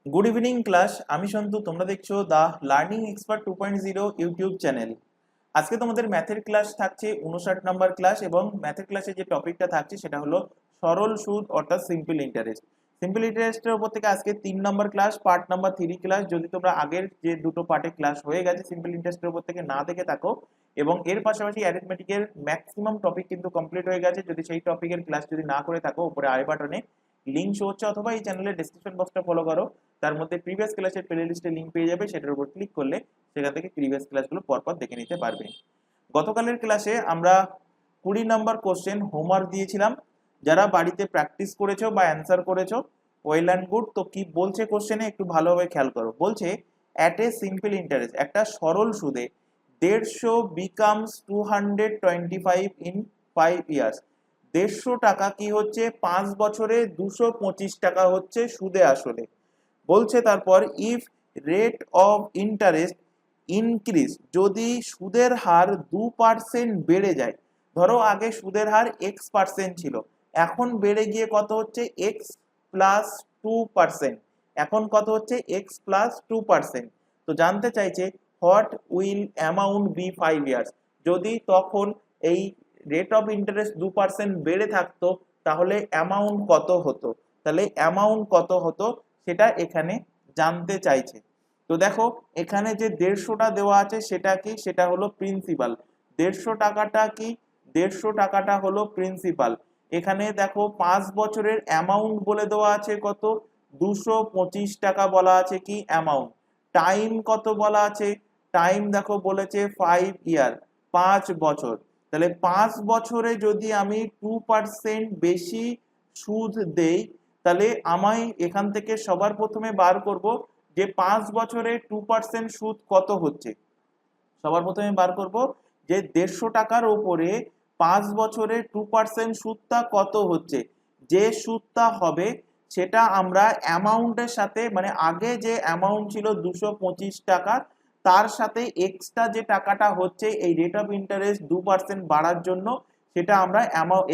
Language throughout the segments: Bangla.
Good evening class. আমি সন্তু, তোমরা দেখছো the learning expert 2.0 YouTube channel. আজকে তোমাদের ম্যাথের ক্লাস থাকছে 59 নম্বর ক্লাস, এবং ম্যাথের ক্লাসে যে টপিকটা থাকছে সেটা হলো সরল সুদ অর্থাৎ সিম্পল ইন্টারেস্ট। সিম্পল ইন্টারেস্টের উপর থেকে আজকে 3 নম্বর ক্লাস, পার্ট নাম্বার 3 ক্লাস। যদি তোমরা আগের যে দুটো পার্টে ক্লাস হয়ে গেছে সিম্পল ইন্টারেস্টের উপর থেকে না দেখে থাকো, এবং এর পাশাপাশি অ্যারিথমেটিকের ম্যাক্সিমাম টপিক কিন্তু কমপ্লিট হয়ে গেছে, যদি সেই টপিকের ক্লাস যদি না করে থাকো উপরে আই বাটনে লিঙ্ক শো হচ্ছে, অথবা এই চ্যানেলের ডেসক্রিপশন বক্সটা ফলো করো, তার মধ্যে প্রিভিয়াস ক্লাসের প্লে লিস্টে লিঙ্ক পেয়ে যাবে, সেটার উপর ক্লিক করলে সেখান থেকে প্রিভিয়াস ক্লাসগুলো পরপর দেখে নিতে পারবে। গতকালের ক্লাসে আমরা 20 নম্বর কোশ্চেন হোমওয়ার্ক দিয়েছিলাম। যারা বাড়িতে প্র্যাকটিস করেছো বা অ্যান্সার করেছো, ওয়েল অ্যান্ড গুড। তো কি বলছে কোশ্চেনে একটু ভালোভাবে খেয়াল করো। বলছে অ্যাট এ সিম্পল ইন্টারেস্ট, একটা সরল সুদে 150 বিকামস 225 ইন 5 ইয়ার্স। 150 টাকা কি হচ্ছে 5 বছরে 225 টাকা হচ্ছে সুদে আসলে। বলছে তারপর if rate of interest increase, যদি সুদের হার 2% বেড়ে যায়। ধরো আগে সুদের হার x% ছিল, এখন বেড়ে গিয়ে কত হচ্ছে x+2%। এখন কত হচ্ছে x+2%। তো জানতে চাইছে what will amount be 5 years. যদি তখন এই রেট অফ ইন্টারেস্ট 2% বেড়ে থাকতো তাহলে অ্যামাউন্ট কত হতো। তাহলে অ্যামাউন্ট কত হতো সেটা এখানে জানতে চাইছে। তো দেখো এখানে যে 150টা দেওয়া আছে সেটা কি, সেটা হলো প্রিন্সিপাল। 150 টাকাটা কি, 150 টাকাটা হলো প্রিন্সিপাল। এখানে দেখো 5 বছরের অ্যামাউন্ট বলে দেওয়া আছে কত, 225 টাকা বলা আছে কি অ্যামাউন্ট। টাইম কত বলা আছে, টাইম দেখো বলেছে 5 ইয়ার, 5 বছর। তাহলে 5 বছরে যদি আমি 2% বেশি সুদ দেই, তাহলে আমায় এখান থেকে সবার প্রথমে বার করব যে 5 বছরে 2% সুদ কত হচ্ছে। সবার প্রথমে বার করব যে 150 টাকার উপরে 5 বছরে 2% সুদটা কত হচ্ছে। যে সুদটা হবে সেটা আমরা অ্যামাউন্টের সাথে, মানে আগে যে অ্যামাউন্ট ছিল 225 টাকা, তার সাথে এক্সট্রা যে টাকাটা হচ্ছে এই রেট অফ ইন্টারেস্ট 2% বাড়ার জন্য, সেটা আমরা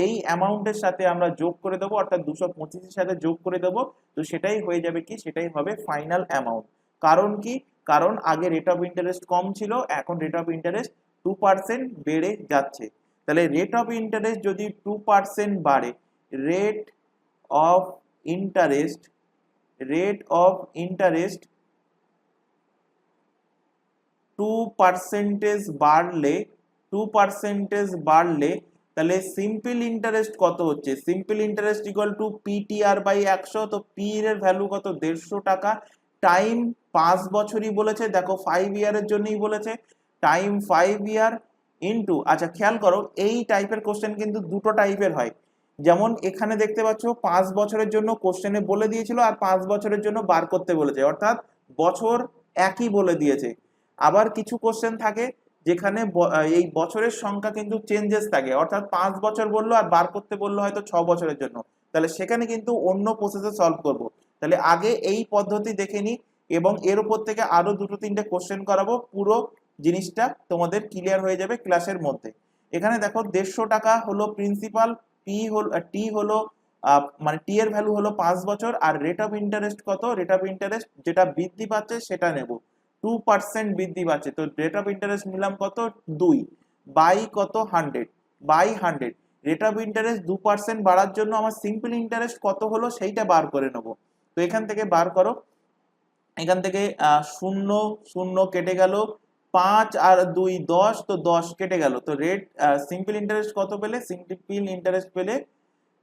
এই অ্যামাউন্টের সাথে আমরা যোগ করে দেবো, অর্থাৎ 225 এর সাথে যোগ করে দেবো। তো সেটাই হয়ে যাবে কি, সেটাই হবে ফাইনাল অ্যামাউন্ট। কারণ কি, কারণ আগে রেট অফ ইন্টারেস্ট কম ছিল, এখন রেট অফ ইন্টারেস্ট 2% বেড়ে যাচ্ছে। তাহলে রেট অফ ইন্টারেস্ট যদি 2% বাড়ে, rate of interest rate of interest 2% বাড়লে 2% বাড়লে তাহলে সিম্পল ইন্টারেস্ট কত হচ্ছে, simple interest equal to PTR by 100। তো পি এর ভ্যালু কত, 150 টাকা। টাইম 5 বছরই বলেছে, দেখো 5 ইয়ারের জন্যই বলেছে, টাইম 5 ইয়ার ইনটু, আচ্ছা খেয়াল করো এই টাইপের কোশ্চেন কিন্তু দুটো টাইপের হয়। যেমন এখানে দেখতে পাচ্ছ 5 বছরের জন্য কোশ্চেনে বলে দিয়েছিল, আর 5 বছরের জন্য বার করতে বলেছে, অর্থাৎ বছর একই বলে দিয়েছে। আবার কিছু কোশ্চেন থাকে যেখানে এই বছরের সংখ্যা কিন্তু চেঞ্জেস থাকে, অর্থাৎ 5 বছর বললো আর বার করতে বললো হয়তো 6 বছরের জন্য, তাহলে সেখানে কিন্তু অন্য প্রসেসে সলভ করব। তাহলে আগে এই পদ্ধতি দেখে নি, এবং এর উপর থেকে আরো দুটো তিনটে কোশ্চেন করাবো, পুরো জিনিসটা তোমাদের ক্লিয়ার হয়ে যাবে ক্লাসের মধ্যে। এখানে দেখো 150 টাকা হলো প্রিন্সিপাল, টি হলো মানে টি এর ভ্যালু হলো 5 বছর, আর রেট অফ ইন্টারেস্ট কত, রেট অফ ইন্টারেস্ট যেটা বৃদ্ধি পাচ্ছে সেটা নেব, 2% বৃদ্ধি পাচ্ছে। তো রেট অফ ইন্টারেস্ট নিলাম কত, 2 বাই কত 100, বাই 100। রেট অফ ইন্টারেস্ট 2% বাড়ার জন্য আমার সিম্পল ইন্টারেস্ট কত হলো সেইটা বার করে নেব। তো এখান থেকে বার করো, এখান থেকে 0 0 কেটে গেল, 5 আর 2 10, তো 10 কেটে গেল। তো রেট সিম্পল ইন্টারেস্ট কত পেলে, সিম্পল ইন্টারেস্ট পেলে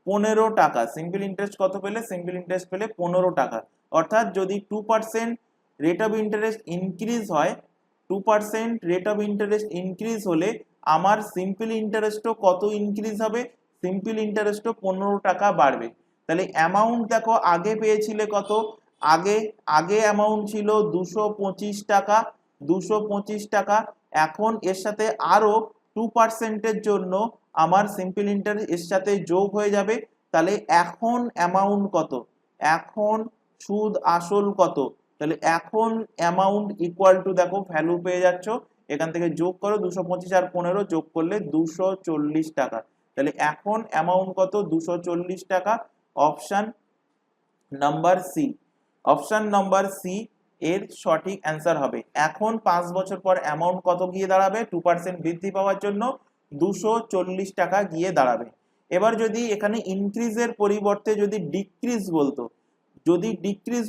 15 টাকা। সিম্পল ইন্টারেস্ট কত পেলে, সিম্পল ইন্টারেস্ট পেলে 15 টাকা। অর্থাৎ যদি 2% রেট অফ ইন্টারেস্ট ইনক্রিজ হয়, 2% রেট অফ ইন্টারেস্ট ইনক্রিজ হলে আমার সিম্পল ইন্টারেস্টও কত ইনক্রিজ হবে, সিম্পল ইন্টারেস্টও 15 টাকা বাড়বে। তাহলে অ্যামাউন্ট দেখো আগে পেয়েছিলে কত, আগে আগে অ্যামাউন্ট ছিল 225 টাকা, 225 টাকা। এখন এর সাথে আরো 2%-এর জন্য আমার সিম্পল ইন্টারেস্ট এর সাথে যোগ হয়ে যাবে। তাহলে এখন অ্যামাউন্ট কত, এখন সুদ আসল কত। তাহলে এখন অ্যামাউন্ট ইকুয়াল টু, দেখো ভ্যালু পেয়ে যাচ্ছ, এখান থেকে যোগ করো, 225 আর 15 যোগ করলে 240 টাকা। তাহলে এখন অ্যামাউন্ট কত, 240 টাকা। Option number C. Option number C এর সঠিক অ্যান্সার হবে। এখন 5 বছর পর অ্যামাউন্ট কত গিয়ে দাঁড়াবে? 2% বৃদ্ধি পাওয়ার জন্য 240 টাকা গিয়ে দাঁড়াবে। এবার যদি এখানে ইনক্রিজের পরিবর্তে যদি ডিক্রিজ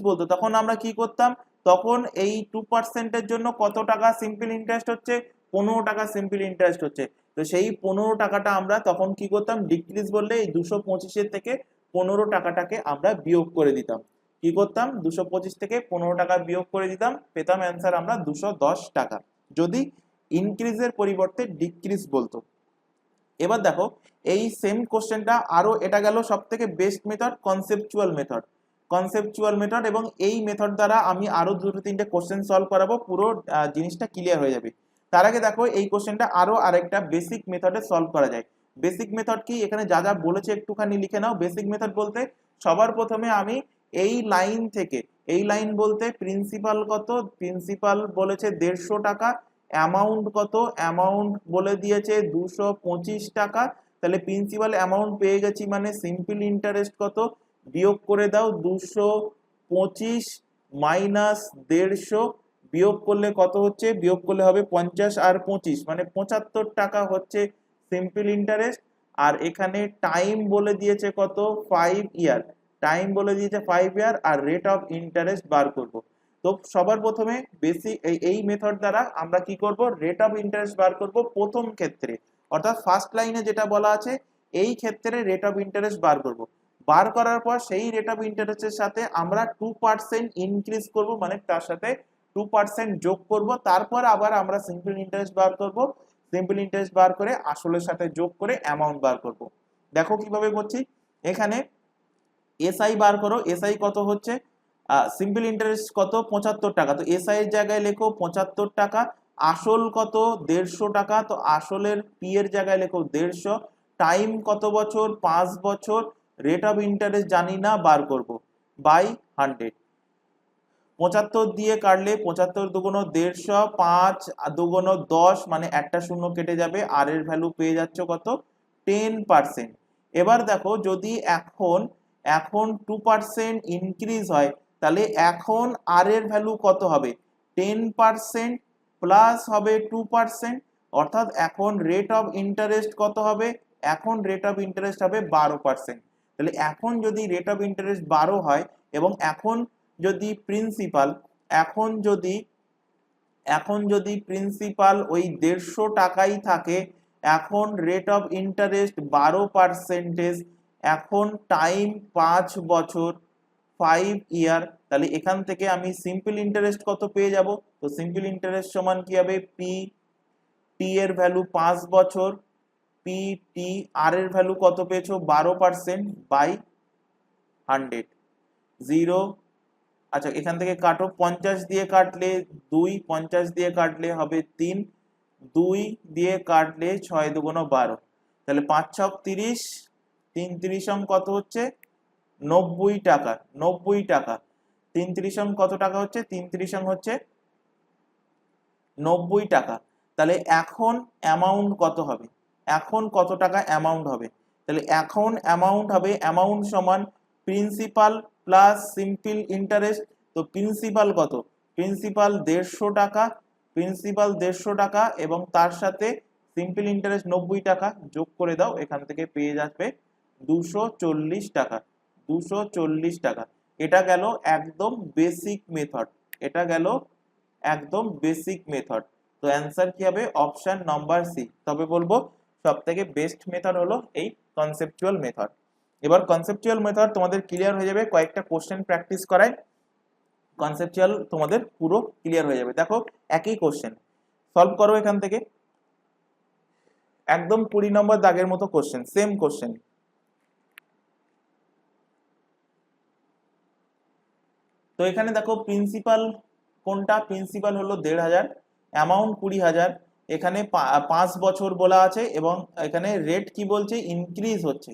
বলতো, তখন আমরা কি করতাম? তখন এই 2%-এর জন্য কত টাকা সিম্পল ইন্টারেস্ট হচ্ছে? 15 টাকা সিম্পল ইন্টারেস্ট হচ্ছে। তো সেই 15 টাকাটা আমরা তখন কি করতাম? ডিক্রিজ বললে এই 225-এর থেকে 15 টাকাটাকে আমরা বিয়োগ করে দিতাম। কি করতাম? 225 থেকে 15 টাকা বিয়োগ করে দিতাম, পেতাম অ্যান্সার আমরা 210 টাকা, যদি ইনক্রিজের পরিবর্তে ডিক্রিজ বলতো। এবার দেখো এই সেম কোশ্চেনটা আরো, এটা গেল সব থেকে বেস্ট মেথড, কনসেপচুয়াল মেথড, এবং এই মেথড দ্বারা আমি আরো 2-3টে কোশ্চেন সলভ করাবো, পুরো জিনিসটা ক্লিয়ার হয়ে যাবে। তার আগে দেখো এই কোশ্চেনটা আরো আরেকটা বেসিক মেথডে সলভ করা যায়। বেসিক মেথড কি, এখানে যা যা বলেছে একটুখানি লিখে নাও। বেসিক মেথড বলতে সবার প্রথমে আমি এই লাইন থেকে, এই লাইন বলতে প্রিন্সিপাল কত, প্রিন্সিপাল বলেছে 150 টাকা, অ্যামাউন্ট কত, অ্যামাউন্ট বলে দিয়েছে 225 টাকা, তাহলে প্রিন্সিপাল অ্যামাউন্ট পেয়ে গেছি, মানে সিম্পল ইন্টারেস্ট কত, বিয়োগ করে দাও 225 মাইনাস 150, বিয়োগ করলে কত হচ্ছে? বিয়োগ করলে হবে 50 আর 25 মানে 75 টাকা হচ্ছে সিম্পল ইন্টারেস্ট। আর এখানে টাইম বলে দিয়েছে কত? 5 ইয়ার, টাইম বলে দিয়েছে 5 ইয়ার, আর রেট অফ ইন্টারেস্ট বার করব। তো সবার প্রথমে বেসিক এই মেথড দ্বারা আমরা কি করব? রেট অফ ইন্টারেস্ট বার করব প্রথম ক্ষেত্রে, অর্থাৎ ফার্স্ট লাইনে যেটা বলা আছে এই ক্ষেত্রে রেট অফ ইন্টারেস্ট বার করব। বার করার পর সেই রেট অফ ইন্টারেস্টের সাথে আমরা 2% ইনক্রিজ করব, মানে তার সাথে 2% যোগ করব, তারপর আবার আমরা সিম্পল ইন্টারেস্ট বার করব। সিম্পল ইন্টারেস্ট বার করে আসলের সাথে যোগ করে অ্যামাউন্ট বার করব। দেখো কিভাবে করছি। এখানে এসআই বার করো, এসআই কত হচ্ছে? সিম্পল ইন্টারেস্ট কত? 75 টাকা, তো এসআই এর জায়গায় লেখো 75 টাকা। আসল কত? 150 টাকা, তো আসলের পি এর জায়গায় লেখো 150। টাইম কত বছর? 5 বছর। রেট অফ ইন্টারেস্ট জানি না, বার করব বাই 100। 75 দিয়ে কাটলে 75 দুগুণ 150, 5 দুগুণ 10, মানে একটা শূন্য কেটে যাবে, আর এর ভ্যালু পেয়ে যাচ্ছ কত? 10%। এবার দেখো যদি এখন এখন 2% ইনক্রিজ হয়, তাহলে এখন আর এর ভ্যালু কত হবে? 10% প্লাস হবে 2%, অর্থাৎ এখন রেট অফ ইন্টারেস্ট কত হবে? এখন রেট অফ ইন্টারেস্ট হবে 12%। তাহলে এখন যদি রেট অফ ইন্টারেস্ট 12 হয়, এবং এখন যদি প্রিন্সিপাল, এখন যদি প্রিন্সিপাল ওই 150 টাকাই থাকে, এখন রেট অফ ইন্টারেস্ট 12%, এখন টাইম 5 বছর, 5 ইয়ার, তাহলে এখান থেকে আমি সিম্পল ইন্টারেস্ট কত পেয়ে যাব? তো সিম্পল ইন্টারেস্ট সমান কি হবে? টি এর ভ্যালু 5 বছর, টি আর এর ভ্যালু কত পেয়েছো? 12% বাই 100, 0। আচ্ছা এখান থেকে কাটো, 50 দিয়ে কাটলে 2, 50 দিয়ে কাটলে হবে 3, 2 দিয়ে কাটলে 6 দুগুণ 12, তাহলে 5 ছক 30, 3 30 কত হচ্ছে? 90 টাকা, 90 টাকা। 3 30 কত টাকা হচ্ছে? 3 30 হচ্ছে 90 টাকা। তাহলে এখন অ্যামাউন্ট কত হবে? এখন কত টাকা অ্যামাউন্ট হবে? তাহলে এখন অ্যামাউন্ট হবে, অ্যামাউন্ট সমান প্রিন্সিপাল প্লাস সিম্পল ইন্টারেস্ট। তো প্রিন্সিপাল কত? প্রিন্সিপাল 150 টাকা, প্রিন্সিপাল 150 টাকা, এবং তার সাথে সিম্পল ইন্টারেস্ট 90 টাকা যোগ করে দাও, এখান থেকে পেয়ে যাবে 240 টাকা, 240 টাকা। এটা গেল একদম বেসিক মেথড, এটা গেল একদম বেসিক মেথড। তো অ্যান্সার কি হবে? Option number C. তবে বলবো সব থেকে বেস্ট মেথড হলো এই কনসেপচুয়াল মেথড। এবার কনসেপচুয়াল মেথড তোমাদের ক্লিয়ার হয়ে যাবে, কয়েকটা কোশ্চেন প্র্যাকটিস করায় কনসেপচুয়াল তোমাদের পুরো ক্লিয়ার হয়ে যাবে। দেখো একই কোশ্চেন সলভ করো, এখান থেকে একদম 20 নম্বর দাগের মতো কোশ্চেন, সেম কোশ্চেন। তো এখানে দেখো প্রিন্সিপাল কোনটা? প্রিন্সিপাল হলো 1500, অ্যামাউন্ট 20,000, এখানে 5 বছর বলা আছে, এবং এখানে রেট কি বলছে? ইনক্রিজ হচ্ছে।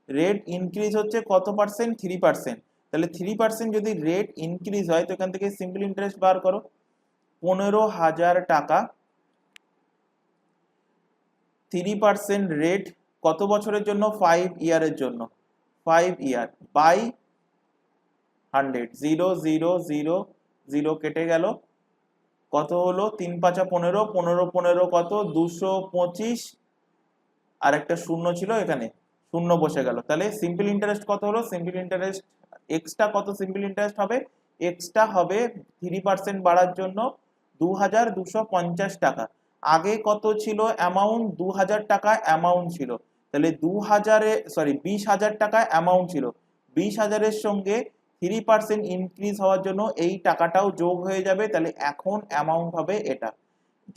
রেট ইনক্রিজ হচ্ছে কত পার্সেন্ট? 3%। তাহলে 3% যদি রেট ইনক্রিজ হয়, তো এখান থেকে সিম্পল ইন্টারেস্ট বার করো। 15,000 টাকা, 3% রেট কত বছরের জন্য? 5 ইয়ারের জন্য, 5 ইয়ার বাই 100, 0 0 0 0 কেটে গেল, কত হলো 3 5 15, 15 15 কত 225, আর একটা শূন্য ছিল এখানে, শূন্য বসে গেল। তাহলে সিম্পল ইন্টারেস্ট কত হলো? সিম্পল ইন্টারেস্ট এক্সটা কত সিম্পল ইন্টারেস্ট হবে? এক্সটা হবে 3% বাড়ার জন্য 2250 টাকা। আগে কত ছিল অ্যামাউন্ট? 2000 টাকা অ্যামাউন্ট ছিল। তাহলে 20,000 টাকা অ্যামাউন্ট ছিল, 20,000-এর সঙ্গে 3% ইনক্রিজ হওয়ার জন্য এই টাকাটাও যোগ হয়ে যাবে। তাহলে এখন অ্যামাউন্ট হবে এটা,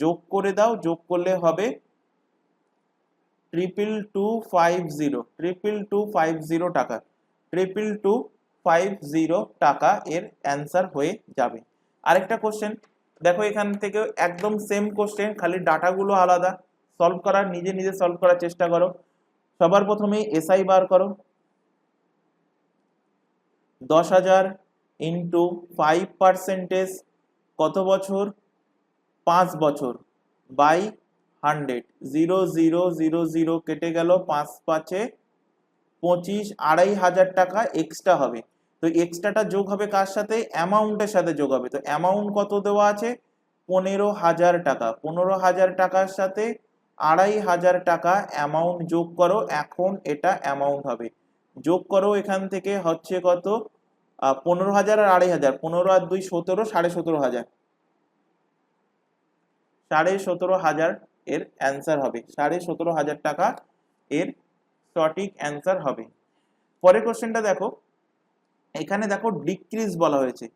যোগ করে দাও, যোগ করলে হবে 22250 টাকা, 22250 টাকা এর অ্যান্সার হয়ে যাবে। আরেকটা কোশ্চেন দেখো, এখান থেকে একদম সেম কোশ্চেন, খালি ডাটাগুলো আলাদা। সলভ করার, নিজে নিজে সলভ করার চেষ্টা করো। সবার প্রথমেই এসআই বার করো। 10,000 ইন্টু 5% কত বছর? 5 বছর, বাই 100, 0 0 0 0 কেটে গেল, 5 5 25, 2,500 টাকা এক্সট্রা হবে। তো এক্সট্রাটা যোগ হবে কার সাথে? অ্যামাউন্টের সাথে যোগ হবে। তো অ্যামাউন্ট কত দেওয়া আছে? 15,000 টাকা। 15,000 টাকার সাথে 2,500 টাকা অ্যামাউন্ট যোগ করো, এখন এটা অ্যামাউন্ট হবে। যোগ করো, এখান থেকে হচ্ছে কত? 15,000 আর 2,500, 15 আর 2 17, 17,500, 17,500 এর অ্যান্সার হবে। 17,500 টাকা এর সঠিক অ্যান্সার হবে। পরের কোশ্চেনটা দেখো, এখানে দেখো ডিক্রিজ বলা হয়েছে,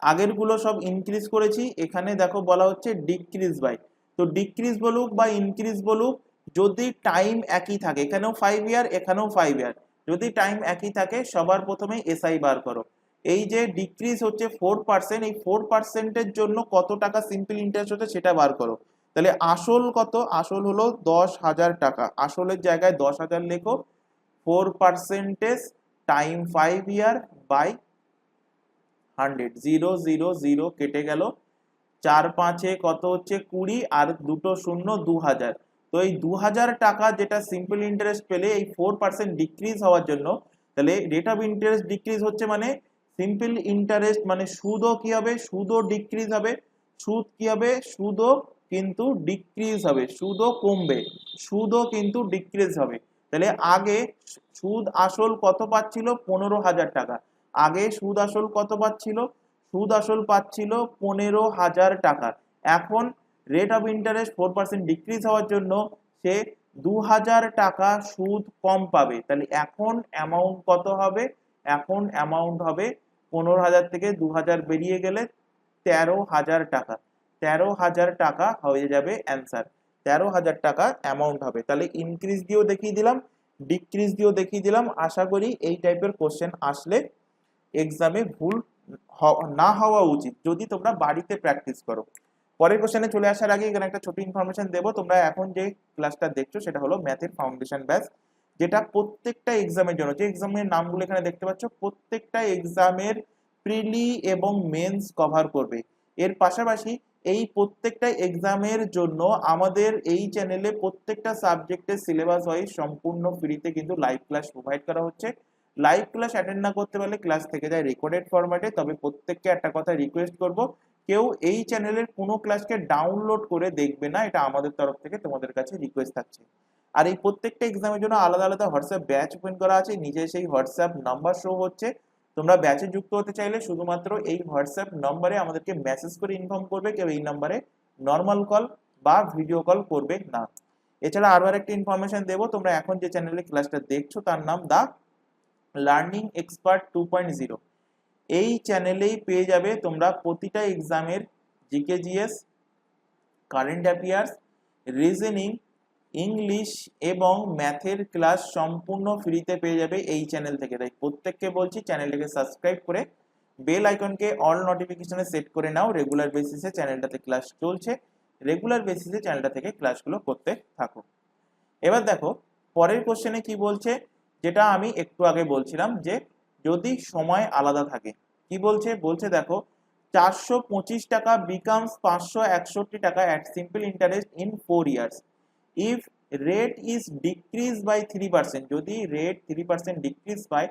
আগের গুলো সব ইনক্রিজ করেছি, এখানে দেখো বলা হচ্ছে ডিক্রিজ বাই। তো ডিক্রিজ বলুক বা ইনক্রিজ বলুক, যদি টাইম একই থাকে, এখানেও 5 ইয়ার এখানেও 5 ইয়ার, যদি টাইম একই থাকে সবার প্রথমে এসআই বার করো। এই যে ডিক্রিজ হচ্ছে 4%, এই 4%-এর জন্য কত টাকা সিম্পল ইন্টারেস্ট হচ্ছে সেটা বার করো। তাহলে আসল কত? আসল হলো 10,000 টাকা, আসলের জায়গায় 10,000 লেখো, 4% টাইম 5 ইয়ার বাই 100, 0 0 0 কেটে গেল, 4 5 কত হচ্ছে 20, আর দুটো শূন্য 2,000। তো এই 2,000 টাকা যেটা সিম্পল ইন্টারেস্ট পেলে এই 4% ডিক্রিজ হওয়ার জন্য, তাহলে রেট অফ ইন্টারেস্ট ডিক্রিজ হচ্ছে মানে সিম্পল ইন্টারেস্ট মানে সুদও কি হবে? সুদও ডিক্রিজ হবে। সুদ কি হবে? সুদও কিন্তু ডিক্রিজ হবে, সুদও কমবে, সুদও কিন্তু ডিক্রিজ হবে। তাহলে আগে সুদ আসল কত পাচ্ছিল? 15,000 টাকা। আগে সুদ আসল কত পাচ্ছিল? সুদ আসল পাচ্ছিল 15,000 টাকা। এখন রেট অফ ইন্টারেস্ট 4% ডিক্রিজ হওয়ার জন্য সে 2,000 টাকা সুদ কম পাবে। তাহলে এখন অ্যামাউন্ট কত হবে? এখন অ্যামাউন্ট হবে 15,000 থেকে 2,000 বেরিয়ে গেলে 13,000 টাকা। 13,000 টাকা হয়ে যাবে অ্যান্সার, 13,000 টাকা অ্যামাউন্ট হবে। তাহলে ইনক্রিজ দিয়েও দেখিয়ে দিলাম, ডিক্রিজ দিয়েও দেখিয়ে দিলাম। আশা করি এই টাইপের কোশ্চেন আসলে এক্সামে ভুল না হওয়া উচিত যদি তোমরা বাড়িতে প্র্যাকটিস করো। পরের কোশ্চেনে চলে আসার আগে এখানে একটা ছোট ইনফরমেশন দেবো। তোমরা এখন যে ক্লাসটা দেখছো সেটা হলো ম্যাথের ফাউন্ডেশন ব্যাচ, যেটা প্রত্যেকটা এক্সামের জন্য, যে এক্সামের নামগুলো এখানে দেখতে পাচ্ছ প্রত্যেকটা এক্সামের প্রিলি এবং মেন্স কভার করবে। এর পাশাপাশি এই প্রত্যেকটা এক্সামের জন্য আমাদের এই চ্যানেলে প্রত্যেকটা সাবজেক্টের সিলেবাস ওয়াইজ সম্পূর্ণ ফ্রিতে কিন্তু লাইভ ক্লাস প্রোভাইড করা হচ্ছে। লাইভ ক্লাস অ্যাটেন্ড না করতে পারলে ক্লাস থেকে যায় রেকর্ডেড ফরম্যাটে। তবে প্রত্যেককে একটা কথা রিকোয়েস্ট করব, কেউ এই চ্যানেলের কোনো ক্লাসকে ডাউনলোড করে দেখবে না, এটা আমাদের তরফ থেকে তোমাদের কাছে রিকোয়েস্ট থাকছে। আর এই প্রত্যেকটা এক্সামের জন্য আলাদা আলাদা হোয়াটসঅ্যাপ ব্যাচ ওপেন করা আছে, নিচে সেই হোয়াটসঅ্যাপ নাম্বার শো হচ্ছে। তোমরা ব্যাচে যুক্ত হতে চাইলে শুধুমাত্র এই হোয়াটসঅ্যাপ নম্বরে আমাদেরকে মেসেজ করে ইনফর্ম করবে, কেউ এই নাম্বারে নর্মাল কল বা ভিডিও কল করবে না। এছাড়া আরো একটা ইনফরমেশন দেবো, তোমরা এখন যে চ্যানেলে ক্লাসটা দেখছো তার নাম দা লার্নিং এক্সপার্ট 2.0। এই চ্যানেলেই পেয়ে যাবে তোমরা প্রতিটা এক্সামের GK GS, current affairs, reasoning, English এবং ম্যাথের ক্লাস সম্পূর্ণ ফ্রিতে পেয়ে যাবে এই চ্যানেল থেকে। তাই প্রত্যেককে বলছি চ্যানেলটাকে সাবস্ক্রাইব করে বেল আইকনকে অল নোটিফিকেশনে সেট করে নাও। রেগুলার বেসিসে চ্যানেলটাতে ক্লাস চলছে, রেগুলার বেসিসে চ্যানেলটা থেকে ক্লাসগুলো করতে থাকো। এবার দেখো পরের কোশ্চেনে কি বলছে, যেটা আমি একটু আগে বলছিলাম যে যদি সময় আলাদা থাকে। কি বলছে? বলছে দেখো 425 টাকা বিকামস 561 টাকা at simple interest in 4 years if rate is decrease by 3%। যদি রেট 3% ডিক্রিজ পায়,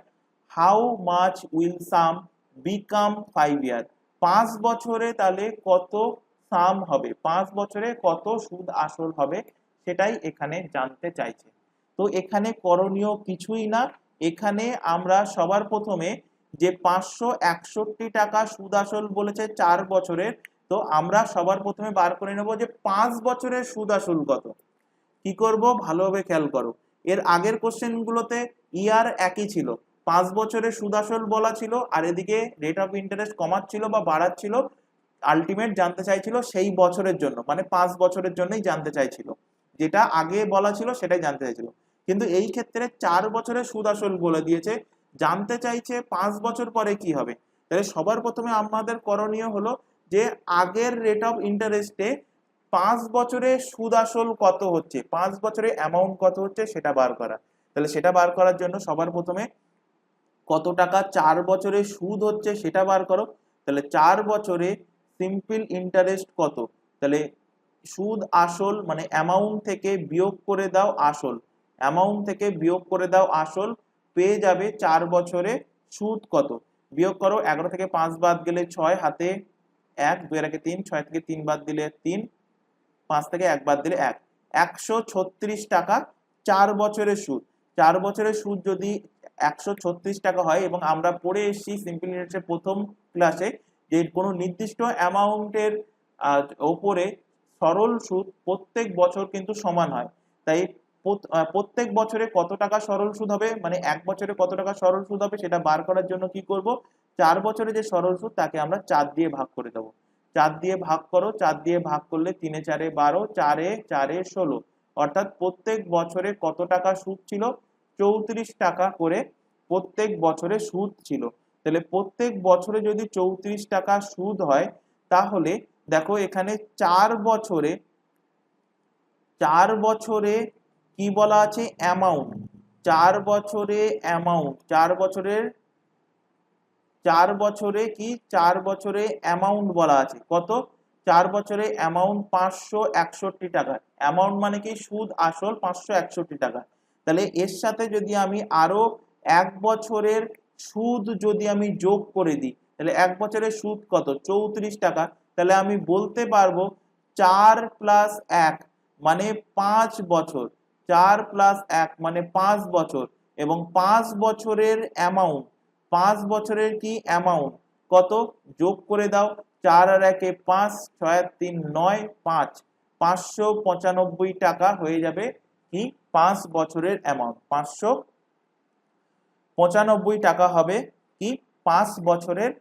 how much will sum become 5 year. 5 বছরে তাহলে কত সাম হবে, 5 বছরে কত সুদ আসল হবে, সেটাই এখানে জানতে চাইছে। তো এখানে করণীয় কিছুই না, এখানে আমরা সবার প্রথমে যে 561 টাকা সুদ আসল বলেছে 4 বছরের, তো আমরা সবার প্রথমে বার করে নেব যে 5 বছরের সুদ আসল কত। কি করব ভালোভাবে খেয়াল করো, এর আগের কোশ্চেন গুলোতে ইয়ার একই ছিল, 5 বছরের সুদ আসল বলা ছিল, আর এদিকে রেট অফ ইন্টারেস্ট কমাচ্ছিল বা বাড়াচ্ছিল, আলটিমেট জানতে চাইছিল সেই বছরের জন্য, মানে 5 বছরের জন্যই জানতে চাইছিল, যেটা আগে বলা ছিল সেটাই জানতে চাইছিল। কিন্তু এই ক্ষেত্রে 4 বছরের সুদ আসল বলে দিয়েছে, জানতে চাইছে 5 বছর পরে কি হবে। তাহলে সবার প্রথমে আমাদের করণীয় হলো যে আগের রেট অফ ইন্টারেস্টে 5 বছরে সুদ আসল কত হচ্ছে, 5 বছরে অ্যামাউন্ট কত হচ্ছে সেটা বার করা। তাহলে সেটা বার করার জন্য সবার প্রথমে কত টাকা 4 বছরে সুদ হচ্ছে সেটা বার করো। তাহলে 4 বছরে সিম্পল ইন্টারেস্ট কত, তাহলে সুদ আসল মানে অ্যামাউন্ট থেকে বিয়োগ করে দাও আসল, অ্যামাউন্ট থেকে বিয়োগ করে দাও আসল, পেয়ে যাবে 4 বছরে সুদ কত। বিয়োগ করো, 11 থেকে 5 বাদ গেলে 6, হাতে 1, 2 এর 3, 6 থেকে 3 বাদ দিলে 3, 5 থেকে 1 বাদ দিলে 1, 136 টাকা 4 বছরের সুদ। 4 বছরের সুদ যদি 136 টাকা হয়, এবং আমরা পড়ে এসেছি সিম্পল ইন্টারেস্টের প্রথম ক্লাসে যে কোনো নির্দিষ্ট অ্যামাউন্টের ওপরে সরল সুদ প্রত্যেক বছর কিন্তু সমান হয়, তাই প্রত্যেক বছরে কত টাকা সরল সুদ হবে, মানে এক বছরে কত টাকা সরল সুদ হবে সেটা বার করার জন্য কি করব, 4 বছরে যে সরল সুদ তাকে আমরা 4 দিয়ে ভাগ করে দেবো। 4 দিয়ে ভাগ করো, 4 দিয়ে ভাগ করলে 3 এ 4 এ 12, 4 এ 4 এ 16, অর্থাৎ প্রত্যেক বছরে কত টাকা সুদ ছিল, 34 টাকা করে প্রত্যেক বছরে সুদ ছিল। তাহলে প্রত্যেক বছরে যদি 34 টাকা সুদ হয়, তাহলে দেখো এখানে 4 বছরে কি বলা আছে, অ্যামাউন্ট, 4 বছরে অ্যামাউন্ট, 4 বছরে কি 4 বছরে অ্যামাউন্ট বলা আছে কত, 4 বছরে অ্যামাউন্ট 561 টাকা, অ্যামাউন্ট মানে কি সুদ আসল 561 টাকা। তাহলে এর সাথে যদি আমি আরো 1 বছরের সুদ যদি আমি যোগ করে দিই, তাহলে 1 বছরের সুদ কত, 34 টাকা। তাহলে আমি বলতে পারবো 4 প্লাস 1 মানে 5 বছর, 4 প্লাস 1 মানে 5 বছর, এবং 5 বছরের অ্যামাউন্ট, 5 বছরের কি অ্যামাউন্ট কত যোগ করে দাও, 4 আর 1 এ 5, 6 আর 3 9, 5, 595 টাকা হয়ে যাবে কি 5 বছরের অ্যামাউন্ট, 595 টাকা হবে কি 5 বছরের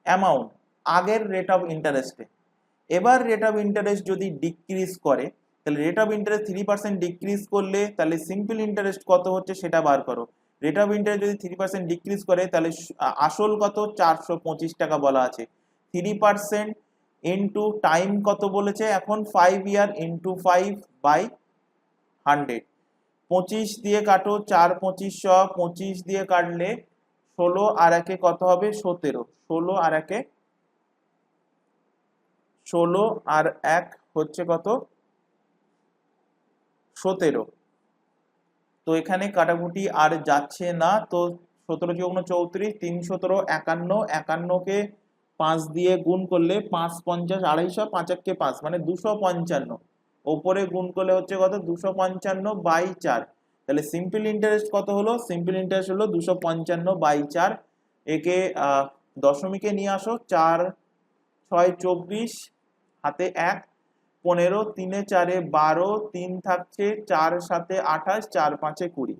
অ্যামাউন্ট আগের রেট অফ ইন্টারেস্টে। এবার রেট অফ ইন্টারেস্ট যদি ডিক্রিজ করে, তাহলে রেট অফ ইন্টারেস্ট 3% ডিক্রিজ করলে তাহলে সিম্পল ইন্টারেস্ট কত হচ্ছে সেটা বার করো। রেট অফ ইন্টারেস্ট যদি 3% ডিক্রিজ করে তাহলে আসল কত, 425 টাকা বলা আছে। 3% ইন্টু টাইম কত বলেছে এখন, 5 ইয়ার ইন্টু 5/100, 25 দিয়ে কাটো, 4 25 25 দিয়ে কাটলে 16 আর 1 কত হবে 17, 16 আর 1 16 আর 1 হচ্ছে কত 17। তো এখানে কাটাকুটি আর যাচ্ছে না, তো 17 যোগ 34, 3 17 51, 51 কে 5 দিয়ে গুণ করলে 5 50, 250, 5 কে 5 মানে 255, ওপরে গুণ করলে হচ্ছে কত 255/4। তাহলে সিম্পল ইন্টারেস্ট কত হলো, সিম্পল ইন্টারেস্ট হলো 255/4। একে দশমিকে নিয়ে আসো, 4 6 24, হাতে 1, 15, 3 এ 4 এ 12, 3 থাকছে, 4 7 এ 28, 4 5 এ 20,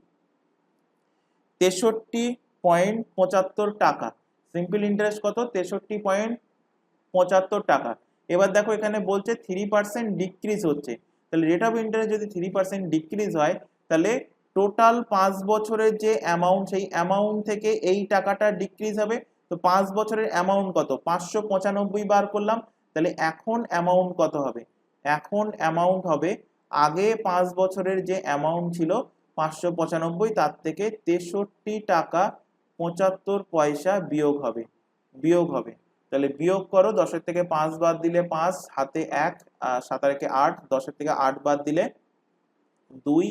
63.75 টাকা। সিম্পল ইন্টারেস্ট কত, 63.75 টাকা। এবার দেখো এখানে বলছে 3% ডিক্রিজ হচ্ছে, তাহলে রেট অফ ইন্টারেস্ট যদি 3% ডিক্রিজ হয়, তাহলে টোটাল 5 বছরের যে অ্যামাউন্ট, সেই অ্যামাউন্ট থেকে এই টাকাটা ডিক্রিজ হবে। তো 5 বছরের অ্যামাউন্ট কত, 595 বার করলাম, তাহলে এখন অ্যামাউন্ট কত হবে, এখন অ্যামাউন্ট হবে আগে 5 বছরের যে অ্যামাউন্ট ছিল 595, তার থেকে 63 টাকা 75 পয়সা বিয়োগ হবে। তাহলে বিয়োগ করো, 10 এর থেকে 5 বাদ দিলে 5, হাতে 1, 7 আর 1 8, 10 এর থেকে 8 বাদ দিলে 2,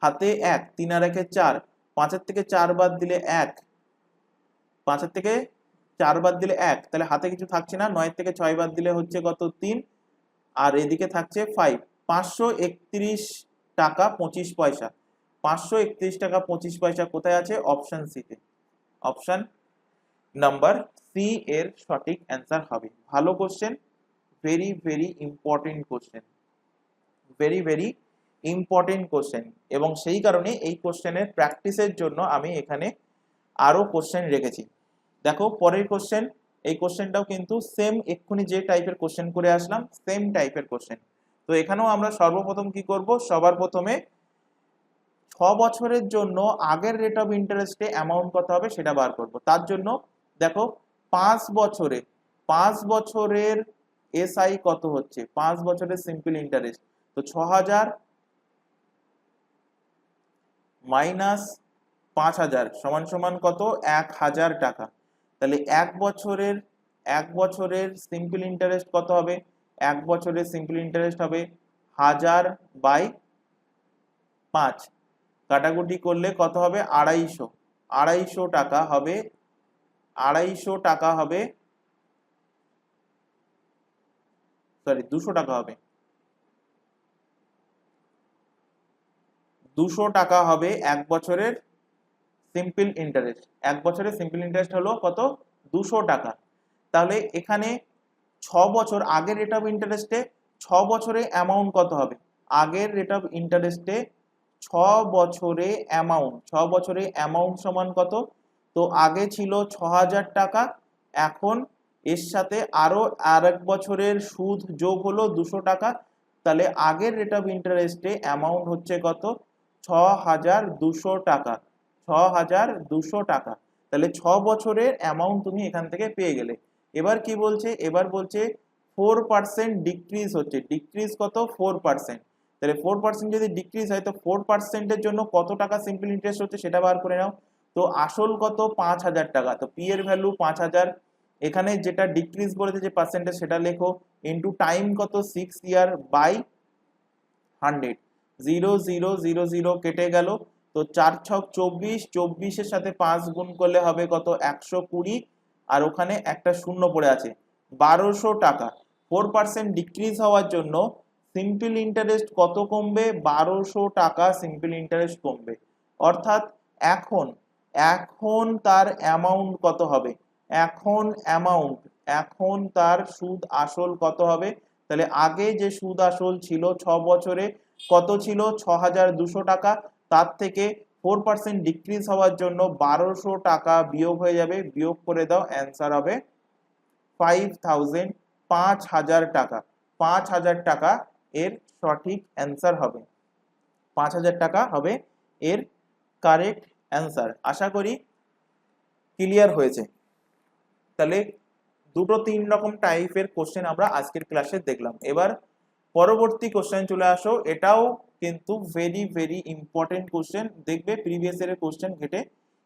হাতে 1, 3 আর 1 4, 5 এর থেকে 4 বাদ দিলে 1, 5 এর থেকে 4 বাদ দিলে 1, তাহলে হাতে কিছু থাকছে না, 9 থেকে 6 বাদ দিলে হচ্ছে কত 3, আর এদিকে থাকছে 5, 531 টাকা 25 পয়সা। 531 টাকা 25 পয়সা কোথায় আছে? অপশন সি তে। অপশন নাম্বার সি এর সঠিক অ্যান্সার হবে। ভালো question, very very important question, very very important question, এবং সেই কারণে এই কোশ্চেনের প্র্যাকটিসের জন্য আমি এখানে আরো কোশ্চেন রেখেছি। দেখো পরের কোশ্চেন, এই কোশ্চেনটাও কিন্তু সেম এক্ষুনি যে টাইপের কোশ্চেন করে আসলাম সেম টাইপের কোশ্চেন। তো এখানেও আমরা সর্বপ্রথম কি করব, সবার প্রথমে 6 বছরের জন্য আগের রেট অফ ইন্টারেস্টে অ্যামাউন্ট কত হবে সেটা বার করব। তার জন্য দেখো 5 বছরের এসআই কত হচ্ছে, 5 বছরের সিম্পল ইন্টারেস্ট, তো 6000 মাইনাস 5000 সমান সমান কত? 1000 টাকা। তাহলে এক বছরের সিম্পল ইন্টারেস্ট কত হবে? এক বছরের সিম্পল ইন্টারেস্ট হবে 1000 বাই 5, কাটাকুটি করলে কত হবে? 250 টাকা হবে, 250 টাকা হবে, সরি 200 টাকা হবে, 200 টাকা হবে এক বছরের সিম্পল ইন্টারেস্ট। এক বছরের সিম্পল ইন্টারেস্ট হলো কত? 200 টাকা। তাহলে এখানে 6 বছর আগের রেট অফ ইন্টারেস্টে 6 বছরে অ্যামাউন্ট কত হবে? আগের রেট অফ ইন্টারেস্টে 6 বছরে অ্যামাউন্ট সমান কত? তো আগে ছিল 6000 টাকা, এখন এর সাথে আরো আরেক বছরের সুদ যোগ হলো 200 টাকা, তাহলে আগের রেট অফ ইন্টারেস্টে অ্যামাউন্ট হচ্ছে কত? 6200 টাকা। 6200 টাকা। তাহলে 6 বছরের অ্যামাউন্ট তুমি এখান থেকে পেয়ে গেলে। এবার কি বলছে? এবার বলছে 4% ডিক্রিজ হচ্ছে, ডিক্রিজ কত? 4%। তাহলে 4% যদি ডিক্রিজ হয় তো 4%-এর জন্য কত টাকা সিম্পল ইন্টারেস্ট হচ্ছে সেটা বার করে নাও। তো আসল কত? 5000 টাকা, তো পি এর ভ্যালু 5000, এখানে যেটা ডিক্রিজ বলেছে যে পার্সেন্টেজ সেটা লেখো, ইন্টু টাইম কত? 6 ইয়ার বাই 100, 0 0 0 0 কেটে গেল, তো 4 ছক 24, 24-এর সাথে 5 গুণ করলে হবে কত? 120, আর ওখানে একটা শূন্য পড়ে আছে, 1200 টাকা। 4% ডিক্রিজ হওয়ার জন্য সিম্পল ইন্টারেস্ট কত কমবে? 1200 টাকা সিম্পল ইন্টারেস্ট কমবে। অর্থাৎ এখন এখন তার অ্যামাউন্ট কত হবে? এখন তার সুদ আসল কত হবে? তাহলে আগে যে সুদ আসল ছিল 6 বছরে কত ছিল? 6200 টাকা, তার থেকে 4% ডিক্রিজ হওয়ার জন্য 1200 টাকা বিয়োগ হয়ে যাবে, বিয়োগ করে দাও, অ্যান্সার হবে 5000, 5000 টাকা। 5000 টাকা এর সঠিক অ্যান্সার হবে, 5000 টাকা হবে এর কারেক্ট অ্যান্সার। আশা করি ক্লিয়ার হয়েছে। তাহলে দুটো 3 রকম টাইপের কোশ্চেন আমরা আজকের ক্লাসে দেখলাম। এবার পরবর্তী কোশ্চেন চলে আসো, এটাও কিন্তু ভেরি ভেরি ইম্পর্টেন্ট কোশ্চেন, দেখবে প্রিভিয়াস ইয়ারের কোশ্চেন ঘেটে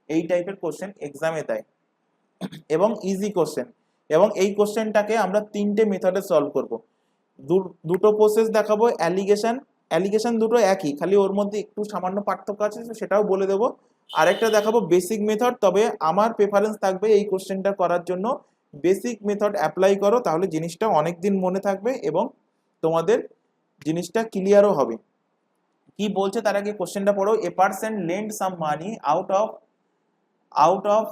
এই টাইপের কোশ্চেন এক্সামে দেয় এবং ইজি কোশ্চেন, এবং এই কোশ্চেনটাকে আমরা 3টে মেথডে সলভ করব। দুটো প্রসেস দেখাবো, অ্যালিগেশন দুটো একই, খালি ওর মধ্যে একটু সামান্য পার্থক্য আছে, সেটাও বলে দেবো। আরেকটা দেখাবো বেসিক মেথড, তবে আমার প্রেফারেন্স থাকবে এই কোশ্চেনটা করার জন্য বেসিক মেথড অ্যাপ্লাই করো, তাহলে জিনিসটা অনেক দিন মনে থাকবে এবং তোমাদের জিনিসটা ক্লিয়ারও হবে। কি বলছে তার আগে কোশ্চেনটা পড়ো। A person lend some money out of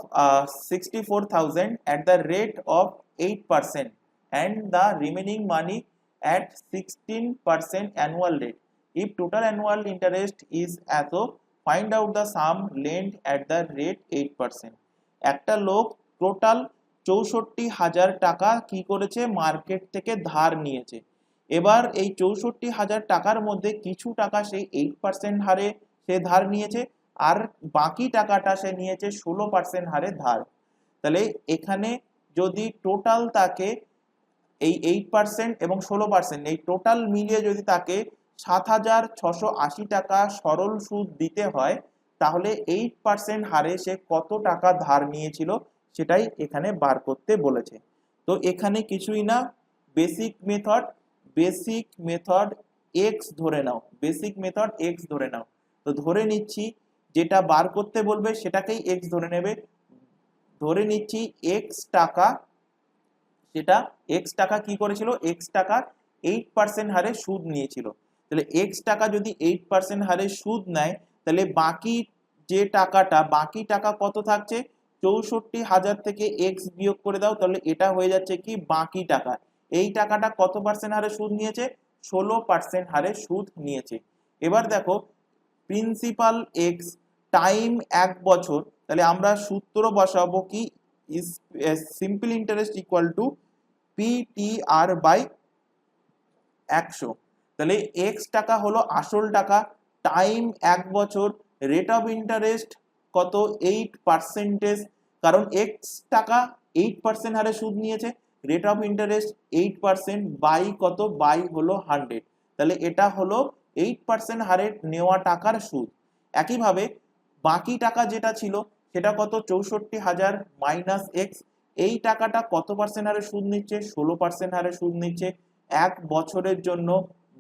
64,000 at the rate of 8% and the remaining money at 16% annual rate. If total annual interest is এত, find out the sum lent at the rate 8%. একটা লোক টোটাল 64,000 টাকা কি করেছে? মার্কেট থেকে ধার নিয়েছে। এবার এই 64,000 টাকার মধ্যে কিছু টাকা সে 8% হারে সে ধার নিয়েছে, আর বাকি টাকাটা সে নিয়েছে 16% হারে ধার। তাহলে এখানে যদি টোটাল তাকে এই 8% এবং 16% এই টোটাল মিলিয়ে যদি তাকে 7,680 টাকা সরল সুদ দিতে হয়, তাহলে 8% হারে সে কত টাকা ধার নিয়েছিল সেটাই এখানে বার করতে বলেছে। তো এখানে কিছুই না, বেসিক মেথড এক্স ধরে নাও, বেসিক মেথড এক্স ধরে নাও। তো ধরে নিচ্ছি যেটা বার করতে বলবে সেটাকেই এক্স ধরে নেবে, ধরে নিচ্ছি এক্স টাকা, সেটা এক্স টাকা কি করেছিল, এক্স টাকা 8% হারে সুদ নিয়েছিল। তাহলে এক্স টাকা যদি 8% হারে সুদ নেয়, তাহলে বাকি যে টাকাটা, বাকি টাকা কত থাকছে, 64,000 থেকে এক্স বিয়োগ করে দাও, তাহলে এটা হয়ে যাচ্ছে কি বাকি টাকা। এই টাকাটা কত পার্সেন্ট হারে সুদ নিয়েছে, 16% হারে সুদ নিয়েছে। এবার দেখো প্রিন্সিপাল এক্স টাইম 1 বছর, তাহলে আমরা সূত্র বসাবো কি, is simple interest equal to PTR by 100। তাহলে এক্স টাকা হলো আসল টাকা, টাইম 1 বছর, রেট অফ ইন্টারেস্ট কত, 8%, কারণ এক্স টাকা 8% হারে সুদ নিয়েছে, রেট অফ ইন্টারেস্ট 8% বাই কত, বাই হলো 100, তাহলে এটা হলো 8% হারে নেওয়া টাকার সুদ। একইভাবে বাকি টাকা যেটা ছিল সেটা কত, 64,000 মাইনাস এক্স, এই টাকাটা কত পার্সেন্ট হারে সুদ নিচ্ছে, 16% হারে সুদ নিচ্ছে 1 বছরের জন্য,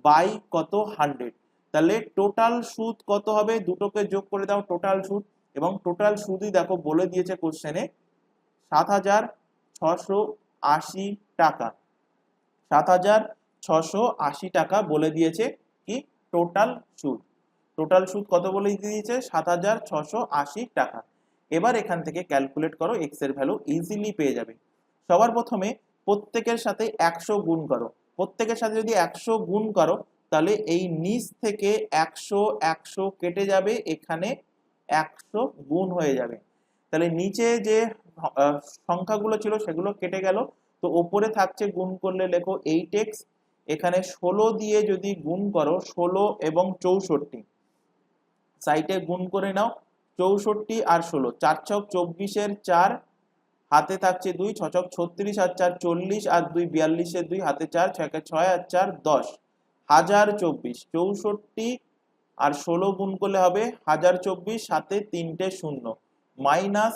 বাই কত, 100। তাহলে টোটাল সুদ কত হবে, দুটোকে যোগ করে দাও টোটাল সুদ, এবং টোটাল সুদই দেখো বলে দিয়েছে কোশ্চেনে 7,680 টাকা, 7,680 টাকা বলে দিয়েছে কি টোটাল সুদ। টোটাল সুদ কত বলে দিয়েছে, 7,680 টাকা। এবার এখান থেকে ক্যালকুলেট করো, এক্স এর ভ্যালু ইজিলি পেয়ে যাবে। সবার প্রথমে প্রত্যেকের সাথে 100 গুণ করো, প্রত্যেকের সাথে যদি 100 গুণ করো, তাহলে এই নিচ থেকে 100 100 কেটে যাবে, এখানে 100 গুণ হয়ে যাবে। তাহলে নিচে যে সংখ্যাগুলো ছিল সেগুলো কেটে গেল, তো ওপরে থাকছে গুণ করলে লেখো 8x, এখানে 16 দিয়ে যদি গুণ করো, 16 এবং 64 সাইডে গুণ করে নাও, 64 আর 16, 4 ছক 24 4, হাতে থাকছে 2, 6 ছক 36 আর 4 40, আর 2 42 2, হাতে 4, 6 6 আর 4 10, 1024, 64 আর 16 গুণ করলে হবে 1024, সাথে 3টে 0, মাইনাস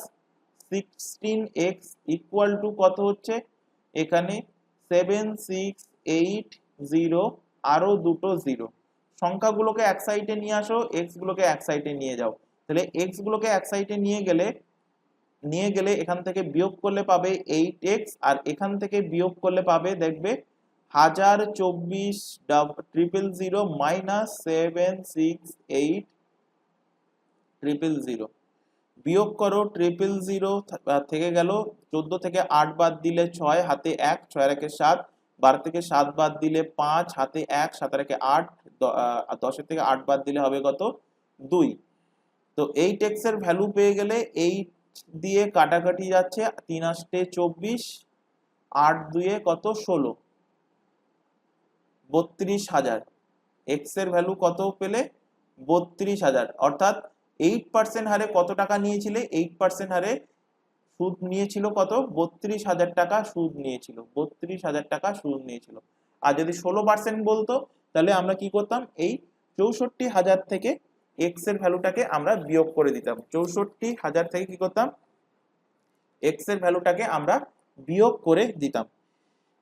16x ইকুয়াল টু কত হচ্ছে, এখানে 7680, আরো দুটো 0, সংখ্যাগুলোকে এক সাইডে নিয়ে আসো, এক্স গুলোকে এক সাইডে নিয়ে যাও। তাহলে এক্স গুলোকে এক সাইডে নিয়ে গেলে এখান থেকে বিয়োগ করলে পাবে 8x, আর এখান থেকে বিয়োগ করলে পাবে দেখবে 1024 মাইনাস 768000, বিয়োগ করো, 000 থেকে গেল, 14 থেকে 8 বাদ দিলে 6, হাতে 1, 6 আর 1 7, 12 থেকে 7 বাদ দিলে 5, হাতে 1, 7 আর 1 8, 10 থেকে 8 বাদ দিলে হবে কত, 2। তো 8x এর ভ্যালু পেয়ে গেলে 8 দিয়ে কাটাকাটি যাচ্ছে, 3 8 24, 8 2 কত, 16, 32,000। এক্স এর ভ্যালু কত পেলে, 32,000, অর্থাৎ 8% হারে কত টাকা নিয়েছিলে, 8% হারে সুদ নিয়েছিল কত, 32,000 টাকা সুদ নিয়েছিল, 32,000 টাকা সুদ নিয়েছিল। আর যদি 16% বলতো, তাহলে আমরা কি করতাম, এই 64,000 থেকে এক্স এর ভ্যালুটাকে আমরা বিয়োগ করে দিতাম, 64,000 থেকে কি করতাম, এক্স এর ভ্যালুটাকে আমরা বিয়োগ করে দিতাম।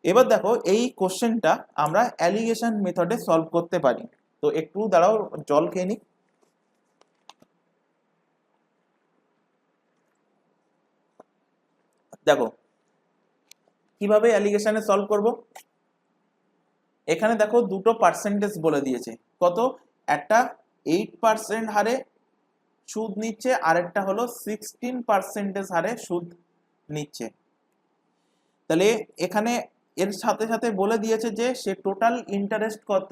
এবার দেখো এই কোশ্চেনটা আমরা অ্যালিগেশন মেথডে সলভ করতে পারি। তো একটু দাঁড়াও, জল খেয়ে নি। দেখো কিভাবে অ্যালিগেশনে সলভ করব, এখানে দেখো দুটো পার্সেন্টেজ বলে দিয়েছে, কত, একটা 8% হারে সুদ নিচ্ছে, আর একটা হলো 16% হারে সুদ নিচ্ছে। তাহলে এখানে এর সাথে সাথে বলে দিয়েছে যে সে টোটাল ইন্টারেস্ট কত,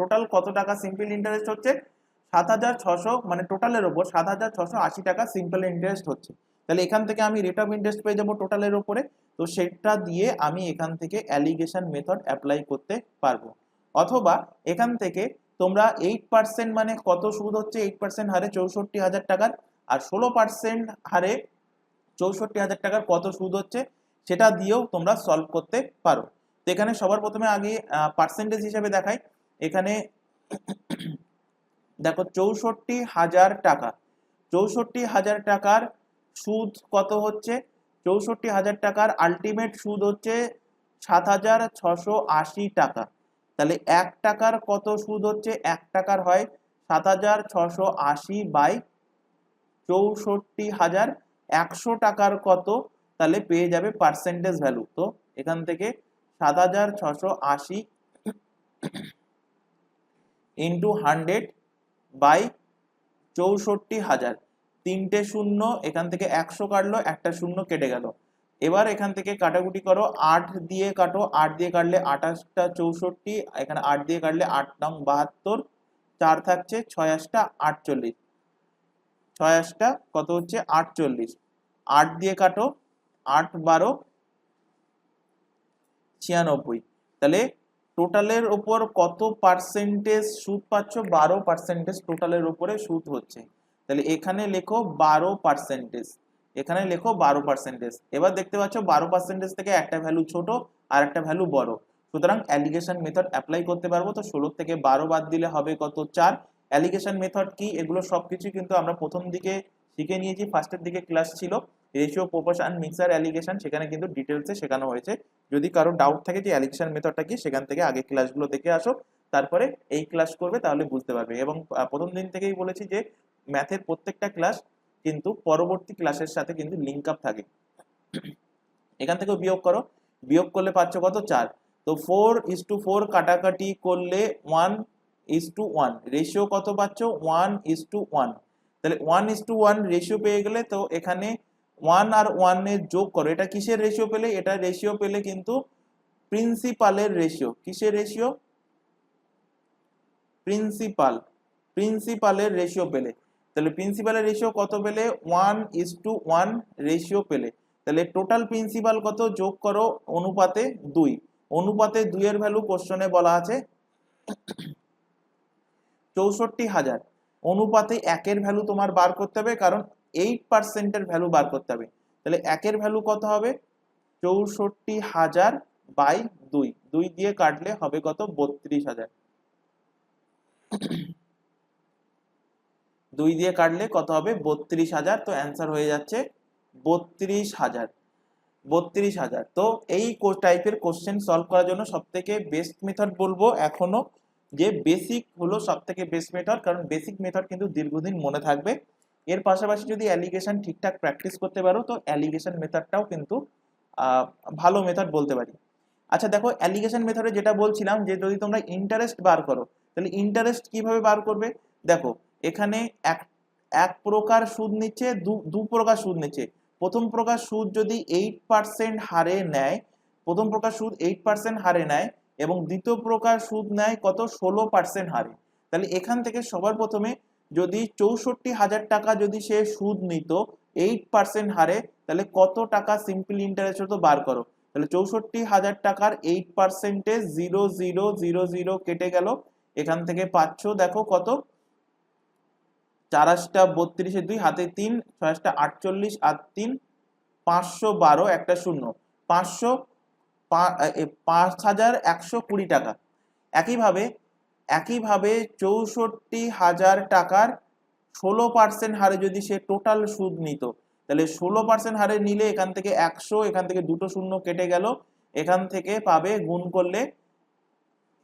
টোটাল কত টাকা সিম্পল ইন্টারেস্ট হচ্ছে, 7,600, মানে টোটালের ওপর 7,680 টাকা সিম্পল ইন্টারেস্ট হচ্ছে। তাহলে এখান থেকে আমি রেট অফ ইন্টারেস্ট পেয়ে যাবো টোটালের ওপরে, তো সেটা দিয়ে আমি এখান থেকে অ্যালিগেশন মেথড অ্যাপ্লাই করতে পারবো। অথবা এখান থেকে তোমরা 8% মানে কত সুদ হচ্ছে, 8% হারে 64,000 টাকার, আর 16% হারে 64,000 টাকার কত সুদ হচ্ছে সেটা দিয়েও তোমরা সলভ করতে পারো। তো এখানে সবার প্রথমে আগে পার্সেন্টেজ হিসেবে দেখাই, এখানে দেখো 64,000 টাকা, 64,000 টাকার সুদ কত হচ্ছে, 64,000 টাকার আলটিমেট সুদ হচ্ছে 7,680 টাকা। তাহলে 1 টাকার কত সুদ হচ্ছে, 1 টাকার হয় 7,680 বাই 64,000, 100 টাকার কত, তাহলে পেয়ে যাবে পার্সেন্টেজ ভ্যালু। তো এখান থেকে 7680 ইন্টু 100 বাই 64,000, তিনটে শূন্য, এখান থেকে 100 কাটলো, একটা শূন্য কেটে গেল। এবার এখান থেকে কাটাকুটি করো, 8 দিয়ে কাটো, 8 দিয়ে কাটলে 28টা 64, এখানে 8 দিয়ে কাটলে 8 নং 72, 4 থাকছে, 6 8টা 48, 6 8টা কত হচ্ছে 48, 8 দিয়ে কাটো, 8 12 96, তাহলে টোটালের উপর কত পার্সেন্টেজ সুদ পাচ্ছ? 12% টোটালের উপরে সুদ হচ্ছে। তাহলে এখানে লেখো 12%, এখানে লেখো 12%। এবার দেখতে পাচ্ছ 12% থেকে একটা ভ্যালু ছোট আর একটা ভ্যালু বড়, সুতরাং অ্যালিগেশন মেথড অ্যাপ্লাই করতে পারবো। তো 16 থেকে 12 বাদ দিলে হবে কত? 4। অ্যালিগেশন মেথড কি, এগুলো সবকিছু কিন্তু আমরা প্রথম দিকে শিখে নিয়েছি, ফার্স্টের দিকে ক্লাস ছিল রেশিও, প্রপোর্শন, মিক্সার, অ্যালিগেশন, সেখানে কিন্তু ডিটেলসে শেখানো হয়েছে। যদি কারো ডাউট থাকে যে অ্যালিগেশন মেথডটা কি, সেখান থেকে আগে ক্লাসগুলো দেখে আসো, তারপরে এই ক্লাস করবে, তাহলে বুঝতে পারবে। এবং প্রথম দিন থেকেই বলেছি যে ম্যাথের প্রত্যেকটা ক্লাস কিন্তু পরবর্তী ক্লাসের সাথে কিন্তু লিঙ্ক আপ থাকে। এখান থেকেও বিয়োগ করো, বিয়োগ করলে পাচ্ছ কত? 4। তো 4:4 কাটাকাটি করলে 1:1, রেশিও কত পাচ্ছ? 1:1। তাহলে 1:1 রেশিও পেয়ে গেলে, তো এখানে 1 আর 1 এর যোগ করো। এটা কিসের রেশিও পেলে? এটা রেশিও পেলে কিন্তু প্রিন্সিপালের রেশিও। কিসের রেশিও? প্রিন্সিপালের রেশিও পেলে। তাহলে প্রিন্সিপালের রেশিও কত পেলে? 1:1 রেশিও পেলে। তাহলে টোটাল প্রিন্সিপাল কত? যোগ করো অনুপাতে 2। অনুপাতে 2 এর ভ্যালু কোশ্চেনে বলা আছে 64,000। অনুপাতে 1 এর ভ্যালু তোমার বার করতে হবে, কারণ 8% এর ভ্যালু বার করতে হবে। তাহলে 1 এর ভ্যালু কত হবে? 64,000 বাই 2, 2 দিয়ে কাটলে হবে কত? 32,000। 2 দিয়ে কাটলে কত হবে? 32,000। তো অ্যান্সার হয়ে যাচ্ছে 32,000। 32,000। তো এই টাইপের কোশ্চেন সলভ করার জন্য সব থেকে বেস্ট মেথড বলবো এখনো যে বেসিক হলো সব থেকে বেস্ট মেথড, কারণ বেসিক মেথড কিন্তু দীর্ঘদিন মনে থাকবে। এর পাশাপাশি যদি অ্যালিগেশন ঠিকঠাক প্র্যাকটিস করতে পারো, তো অ্যালিগেশন মেথডটাও কিন্তু ভালো মেথড বলতে পারি। আচ্ছা দেখো, অ্যালিগেশন মেথডে যেটা বলছিলাম যে যদি তোমরা ইন্টারেস্ট বার করো, তাহলে ইন্টারেস্ট কিভাবে বার করবে? দেখো এখানে এক প্রকার সুদ নিচ্ছে, দু প্রকার সুদ নিচ্ছে। প্রথম প্রকার সুদ যদি 8% হারে নেয়, প্রথম প্রকার সুদ 8% হারে নেয়, এবং দ্বিতীয় প্রকার সুদ নেয় কত? 16% হারে। তাহলে এখান থেকে সবার প্রথমে যদি 64,000 টাকা যদি সে সুদ নিত 8% হারে, তাহলে কত টাকা সিম্পল ইন্টারেস্ট হতো বার করো। তাহলে 64,000 টাকার 8% 0000 কেটে গেল, এখান থেকে পাচ্ছ দেখো কত? 4 8টা 32, 2 হাতে 3, 6 8টা 48 আর 3 512, একটা শূন্য, 5,120 টাকা। একইভাবে 64,000 টাকার 16% হারে যদি সে টোটাল সুদ নিত, তাহলে 16% হারে নিলে এখান থেকে 100, এখান থেকে দুটো শূন্য কেটে গেল, এখান থেকে পাবে গুণ করলে,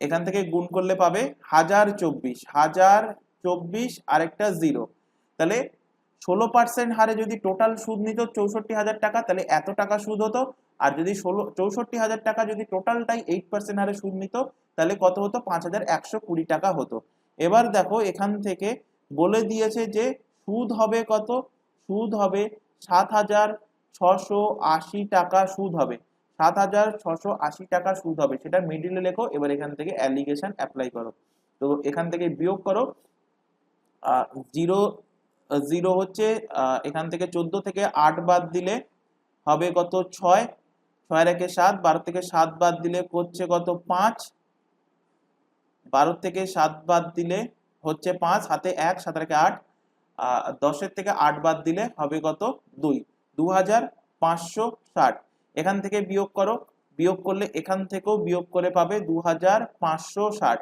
এখান থেকে গুণ করলে পাবে 1024 আর একটা 0। তাহলে 16% হারে যদি টোটাল সুদ নিত 64,000 টাকা, তাহলে এত টাকা সুদ হতো। আর যদি 64,000 টাকা যদি টোটালটাই 8% হারে সুদ নিত, তাহলে কত হতো? 5,120 টাকা হতো। এবার দেখো এখান থেকে বলে দিয়েছে যে সুদ হবে কত? সুদ হবে 7,680 টাকা সুদ হবে। 7,680 টাকা সুদ হবে, সেটা মিডিলে লেখো। এবার এখান থেকে অ্যালিগেশন অ্যাপ্লাই করো। তো এখান থেকে বিয়োগ করো, 0 হচ্ছে, এখান থেকে 14 থেকে 8 বাদ দিলে হবে কত? 6, 6 রেখে 7, 12 থেকে 7 বাদ দিলে হচ্ছে কত? 5, 12 থেকে 7 বাদ দিলে হচ্ছে 5, হাতে 1, 7 রেখে 8, 10 থেকে 8 বাদ দিলে হবে কত? 2, 2,560। এখান থেকে বিয়োগ করো, বিয়োগ করলে এখান থেকেও বিয়োগ করে পাবে 2,560।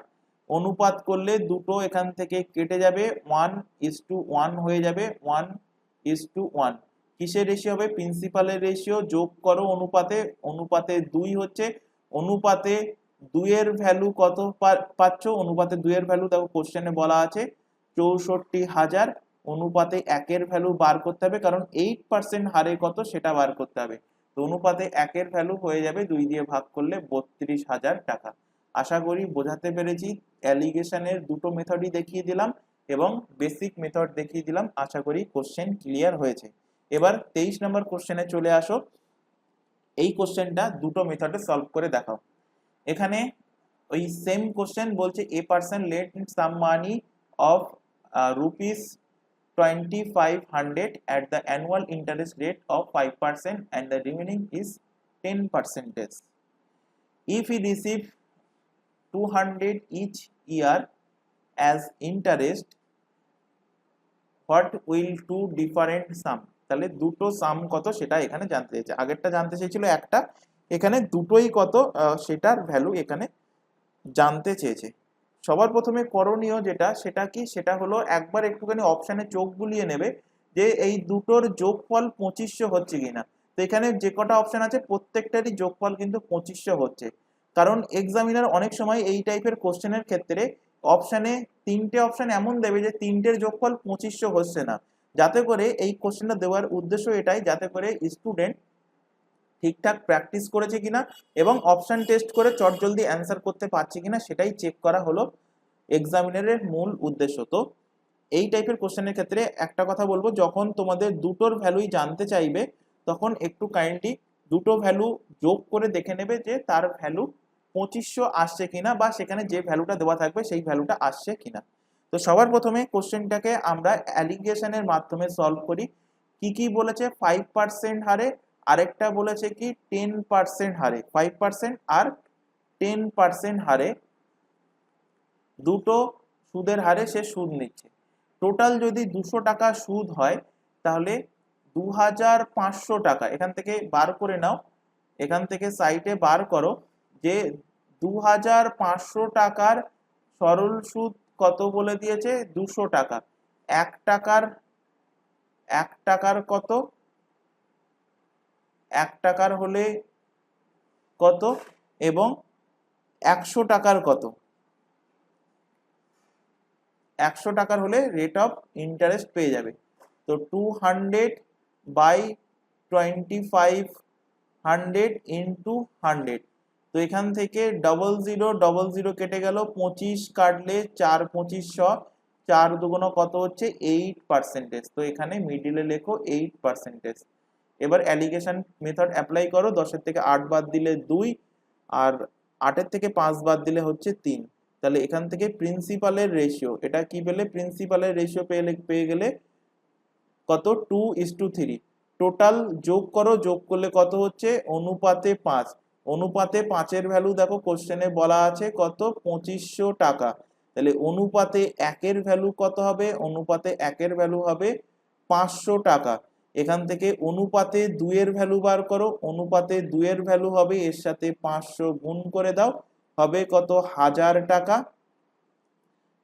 অনুপাত করলে দুটো এখান থেকে কেটে যাবে, 1:1 হয়ে যাবে, 1:1। কিসের রেশিও হবে? প্রিন্সিপালের রেশিও। যোগ করো অনুপাতে, অনুপাতে 2 হচ্ছে। অনুপাতে 2 এর ভ্যালু কত পাচ্ছ? অনুপাতে 2 এর ভ্যালু দেখো কোশ্চেনে বলা আছে 64,000। অনুপাতে 1 ভ্যালু বার করতে হবে, কারণ 8% হারে কত সেটা বার করতে হবে। তো অনুপাতে 1 ভ্যালু হয়ে যাবে 2 দিয়ে ভাগ করলে 32,000 টাকা। আশা করি বোঝাতে পেরেছি। অ্যালিগেশনের দুটো মেথডই দেখিয়ে দিলাম এবং বেসিক মেথড দেখিয়ে দিলাম। আশা করি কোশ্চেন ক্লিয়ার হয়েছে। এবার 23 নম্বর কোশ্চেনে চলে আসো। এই কোশ্চেনটা দুটো মেথডে সলভ করে দেখাও। এখানে ওই সেম কোশ্চেন বলছে a person lent some money of rupees 2500 at the annual interest rate of 5% and the remaining is 10%. If he receive 200 each year as interest, what will two different sum? তাহলে দুটো সাম কত সেটা এখানে জানতে চাইছে। আগেরটা জানতে চেয়েছিল একটা, এখানে দুটোই কত সেটার ভ্যালু এখানে জানতে চেয়েছে। সবার প্রথমে করণীয় যেটা সেটা কি, সেটা হলো একবার একটুখানি অপশানে চোখ বুলিয়ে নেবে যে এই দুটোর যোগফল 2500 হচ্ছে কিনা। তো এখানে যে কটা অপশন আছে প্রত্যেকটারই যোগফল কিন্তু 2500 হচ্ছে, কারণ এক্সামিনার অনেক সময় এই টাইপের কোশ্চেনের ক্ষেত্রে অপশানে তিনটে অপশন এমন দেবে যে তিনটের যোগফল 2500 হচ্ছে না, যাতে করে এই কোশ্চেনটা দেওয়ার উদ্দেশ্য এটাই, যাতে করে স্টুডেন্ট ঠিকঠাক প্র্যাকটিস করেছে কিনা এবং অপশন টেস্ট করে চটজলদি অ্যান্সার করতে পারছে কিনা সেটাই চেক করা হলো এক্সামিনারের মূল উদ্দেশ্য। তো এই টাইপের কোশ্চেনের ক্ষেত্রে একটা কথা বলবো, যখন তোমাদের দুটোর ভ্যালুই জানতে চাইবে তখন একটু কাইন্ডলি দুটো ভ্যালু যোগ করে দেখে নেবে যে তার ভ্যালু 2500 আসছে কিনা বা সেখানে যে ভ্যালুটা দেওয়া থাকবে সেই ভ্যালুটা আসছে কিনা। তো সবার প্রথমে কোশ্চেনটাকে আমরা অ্যালিগেশনের মাধ্যমে সলভ করি। কি কি বলেছে? 5% হারে, আরেকটা বলেছে কি 10% হারে। 5% আর 10% হারে দুটো সুদের হারে সে সুদ নিচ্ছে। টোটাল যদি 200 টাকা সুদ হয় তাহলে 2500 টাকা এখান থেকে বার করে নাও, এখান থেকে সাইটে বার করো যে 2500 টাকার সরল সুদ কত বলে দিয়েছে 200 টাকা। 1 টাকার কত, 1 টাকার হলে কত এবং 100 টাকার কত। 100 টাকার হলে রেট অফ ইন্টারেস্ট পেয়ে যাবে। তো 200/2500 ইন্টু 100। তো এখান থেকে 0000 কেটে গেল, 25 কাটলে 4 2500, 4 দুগুণ কত হচ্ছে 8%। তো এখানে মিডিলে লেখো 8%। এবার অ্যালিগেশন মেথড অ্যাপ্লাই করো। 10 থেকে 8 বাদ দিলে 2 আর 8 থেকে 5 বাদ দিলে হচ্ছে 3। তাহলে এখান থেকে প্রিন্সিপালের রেশিও, এটা কি পেলে? প্রিন্সিপালের রেশিও পেয়ে গেলে কত 2:3। টোটাল যোগ করো, যোগ করলে কত হচ্ছে অনুপাতে 5। অনুপাতে 5 এর ভ্যালু দেখো কোশ্চেনে বলা আছে কত 2500 টাকা। তাহলে অনুপাতে 1 এর ভ্যালু কত হবে? অনুপাতে 1 এর ভ্যালু হবে 500 টাকা। এখান থেকে অনুপাতে 2 এর ভ্যালু বার করো। অনুপাতে 2 এর ভ্যালু হবে এর সাথে 500 গুণ করে দাও, হবে কত 1000 টাকা।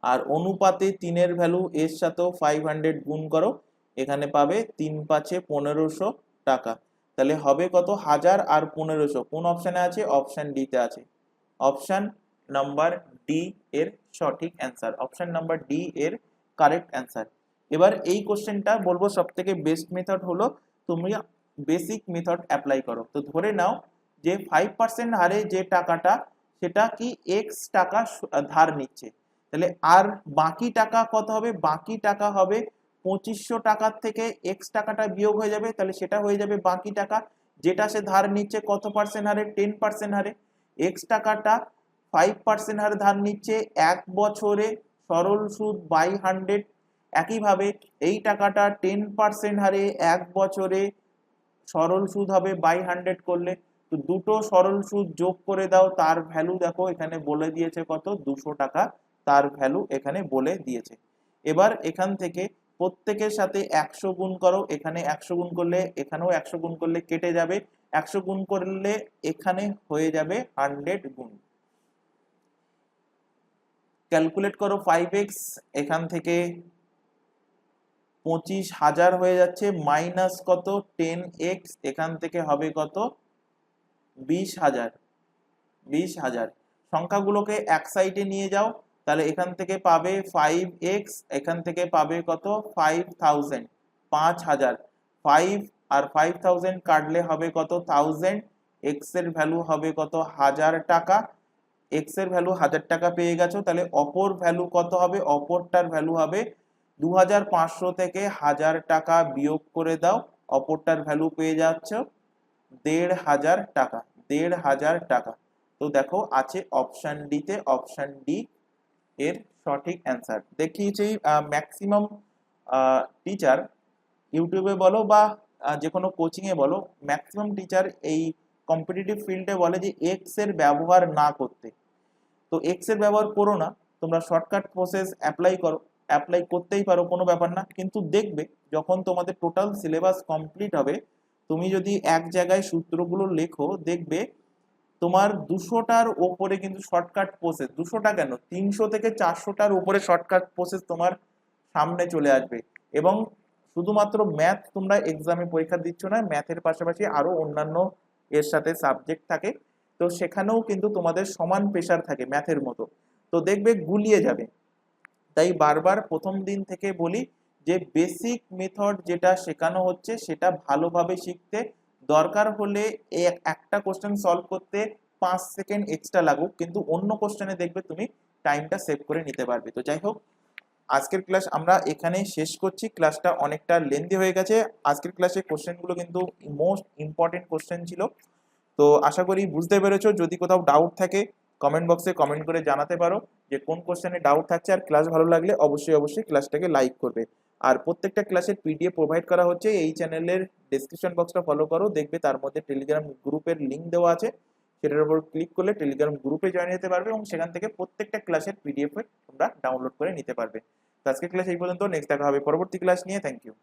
আর অনুপাতে 3 এর ভ্যালু এর সাথেও 500 গুণ করো, এখানে পাবে 3 5 1500 টাকা। তাহলে হবে কত 1000 আর 1500। কোন অপশানে আছে? অপশন ডি তে আছে। অপশন নাম্বার ডি এর সঠিক অ্যান্সার, অপশন নাম্বার ডি এর কারেক্ট অ্যান্সার। এবার এই কোশ্চেনটা বলবো সব থেকে বেস্ট মেথড হলো তুমি বেসিক মেথড অ্যাপ্লাই করো। তো ধরে নাও যে 5% হারে যে টাকাটা সেটা কি এক্স টাকা ধার নিচ্ছে, তাহলে আর বাকি টাকা কত হবে? বাকি টাকা হবে 2500 টাকার থেকে এক্স টাকাটা বিয়োগ হয়ে যাবে, তাহলে সেটা হয়ে যাবে বাকি টাকা, যেটা সে ধার নিচ্ছে কত পার্সেন্ট হারে? 10% হারে। এক্স টাকাটা 5% হারে ধার নিচ্ছে 1 বছরে, সরল সুদ বাই 100। একইভাবে এই টাকাটা 10% হারে 1 বছরে, সরল সুদ হবে বাই 100 করলে। তো দুটো সরল সুদ যোগ করে দাও, তার ভ্যালু দেখো এখানে বলে দিয়েছে কত 200 টাকা, তার ভ্যালু এখানে বলে দিয়েছে। এবার এখান থেকে প্রত্যেকের সাথে 100 গুণ করো, এখানে 100 গুণ করলে এখানেও 100 গুণ করলে কেটে যাবে, 100 গুণ করলে এখানে হয়ে যাবে 100 গুণ। ক্যালকুলেট করো 5x, এখান থেকে 25,000 হয়ে যাচ্ছে, মাইনাস কত 10x, এখান থেকে হবে কত 20,000। 20,000 সংখ্যাগুলোকে এক সাইডে নিয়ে যাও, তাহলে এখান থেকে পাবে 5x, এখান থেকে পাবে কত 5000, 5000, 5 আর 5000 কাটলে হবে কত 1000, x এর ভ্যালু হবে কত 1000 টাকা, x এর ভ্যালু 1000 টাকা পেয়ে গেছো। তাহলে অপর ভ্যালু কত হবে, অপরটার ভ্যালু হবে 2500 থেকে 1000 টাকা বিয়োগ করে দাও, অপরটার ভ্যালু পেয়ে যাচ্ছ 1500 টাকা, 1500 টাকা। তো দেখো আছে অপশন ডি তে, অপশন ডি এর সঠিক অ্যান্সার। দেখিয়েছি ম্যাক্সিমাম টিচার ইউটিউবে বলো বা যে কোনো কোচিং এ বলো, ম্যাক্সিমাম টিচার এই কম্পিটিটিভ ফিল্ডে বলে যে এক্স এর ব্যবহার না করতে। তো এক্স এর ব্যবহার করো না, তোমরা শর্টকাট প্রসেস অ্যাপ্লাই করো, অ্যাপ্লাই করতেই পারো, কোনো ব্যাপার না। কিন্তু দেখবে যখন তোমাদের টোটাল সিলেবাস কমপ্লিট হবে, তুমি যদি এক জায়গায় সূত্রগুলো লেখো, দেখবে তোমার 200টার ওপরে কিন্তু শর্টকাট প্রসেস, 200টা কেন 300 থেকে 400টার উপরে শর্টকাট প্রসেস তোমার সামনে চলে আসবে। এবং শুধুমাত্র ম্যাথ তোমরা এক্সামে পরীক্ষা দিচ্ছ না, ম্যাথের পাশাপাশি আরো অন্যান্য এর সাথে সাবজেক্ট থাকে, তো সেখানেও কিন্তু তোমাদের সমান প্রেশার থাকে ম্যাথের মতো, তো দেখবে গুলিয়ে যাবে। তাই বারবার প্রথম দিন থেকে বলি যে বেসিক মেথড যেটা শেখানো হচ্ছে সেটা ভালোভাবে শিখতে, দরকার হলে একটা কোশ্চেন সলভ করতে 5 সেকেন্ড এক্সট্রা লাগুক, কিন্তু অন্য কোশ্চেনে দেখবে তুমি টাইমটা সেভ করে নিতে পারবে। তো যাই হোক, আজকের ক্লাস আমরা এখানেই শেষ করছি, ক্লাসটা অনেকটা লেন্দি হয়ে গেছে। আজকের ক্লাসে কোশ্চেনগুলো কিন্তু মোস্ট ইম্পর্টেন্ট কোশ্চেন ছিল। তো আশা করি বুঝতে পেরেছো। যদি কোথাও ডাউট থাকে কমেন্ট বক্সে কমেন্ট করে জানাতে পারো যে কোন কোশ্চেনে ডাউট থাকছে। আর ক্লাস ভালো লাগলে অবশ্যই ক্লাসটাকে লাইক করবে। আর প্রত্যেকটা ক্লাসের পিডিএফ প্রোভাইড করা হচ্ছে, এই চ্যানেলের ডেসক্রিপশন বক্সটা ফলো করো, দেখবে তার মধ্যে টেলিগ্রাম গ্রুপের লিঙ্ক দেওয়া আছে, সেটার উপর ক্লিক করলে টেলিগ্রাম গ্রুপে জয়েন হতে পারবে এবং সেখান থেকে প্রত্যেকটা ক্লাসের পিডিএফ তোমরা ডাউনলোড করে নিতে পারবে। তো আজকের ক্লাস এই পর্যন্ত, নেক্সট দেখা হবে পরবর্তী ক্লাস নিয়ে। Thank you.